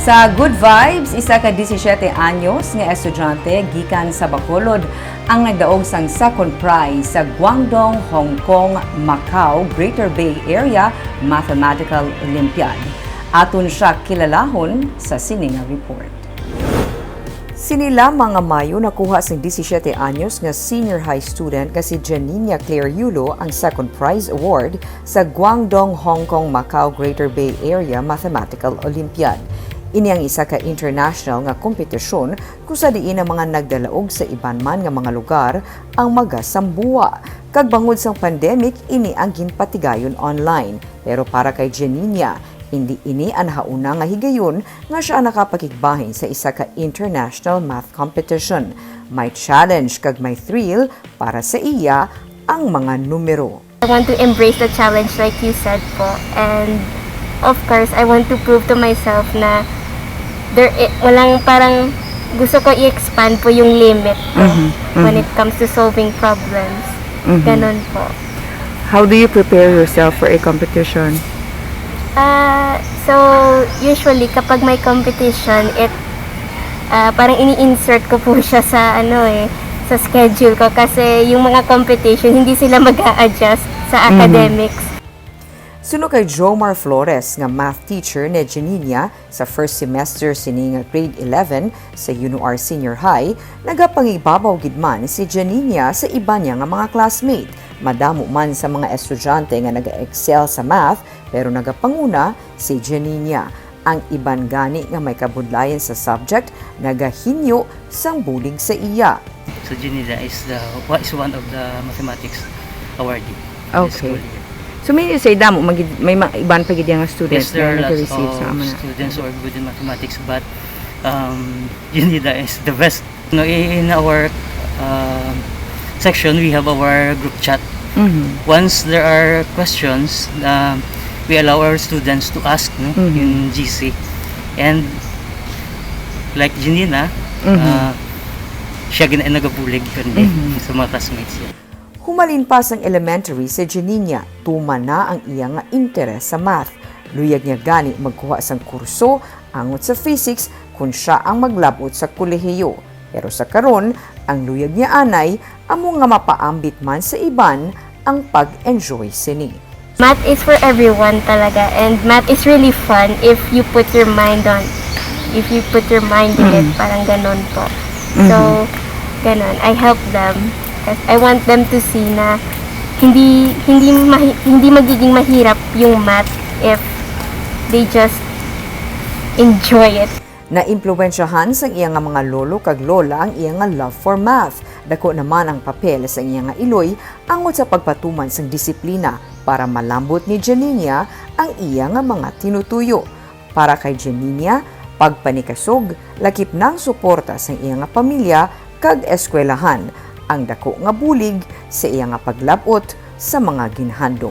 Sa Good Vibes, isa ka 17 anyos nga estudyante gikan sa Bacolod ang nagdaog sang second prize sa Guangdong, Hong Kong, Macau, Greater Bay Area Mathematical Olympiad. Aton siya kilalahon sa sininga report. Sinila mga Mayo nakuha sa 17 anyos nga senior high student nga si Janina Claire Yulo ang second prize award sa Guangdong, Hong Kong, Macau, Greater Bay Area Mathematical Olympiad. Ini ang isa ka international nga kompetisyon kung sa diin ang mga nagdalaog sa iban man nga mga lugar ang magasambuwa. Kag bangod sang pandemic, ini ang ginpatigayon online. Pero para kay Janina, hindi ini ang hauna nga higayon nga siya nakapakigbahin sa isa ka international math competition. May challenge kag may thrill para sa iya ang mga numero. I want to embrace the challenge like you said po, and of course I want to prove to myself na walang parang gusto ko i-expand po yung limit po when it comes to solving problems. Ganon po. How do you prepare yourself for a competition? So usually kapag may competition, parang ini-insert ko po siya sa sa schedule ko kasi yung mga competition hindi sila mag-a-adjust sa academics. Suno kay Jomar Flores nga math teacher ni Janina sa first semester sining grade 11 sa UNOR Senior High, nagapangibabaw gid man si Janina sa iba niya nga mga classmate. Madamo man sa mga estudyante nga naga-excel sa math, pero nagapanguna si Janina. Ang iban gani nga may kabudlayan sa subject, nagahinyo sang bulig sa iya. So Janina is one of the mathematics awardee. Okay. So may you say damo may iban pa gid nga students yes, there are na lots nag-receive sa of students who are good in mathematics, but Janina is the best. No, in our section we have our group chat. Once there are questions, we allow our students to ask in GC, and like Janina, siya nagabulig kundi sa mga classmates niya. Humalin pa sang elementary si Janina, tuma na ang iya nga interes sa math. Luyag niya gani magkuha sang kurso angot sa physics kung siya ang maglabot sa kolehiyo. Pero sa karon, ang luyag niya anay amo nga mapaambit man sa iban ang pag-enjoy sini. Math is for everyone talaga, and math is really fun if you put your mind in it, parang ganon po. So, ganon, I help them. I want them to see na hindi magiging mahirap yung math if they just enjoy it. Na-impluwensyahan sa iya nga mga lolo kag lola ang iya nga love for math. Dako naman ang papel sa iya nga iloy angot sa pagpatuman sang disiplina para malambot ni Janina ang iya nga mga tinutuyo. Para kay Janina, pagpanikasog, lakip ng suporta sa iya nga pamilya kag eskwelahan, ang dako nga bulig sa iya nga paglabot sa mga ginhandom.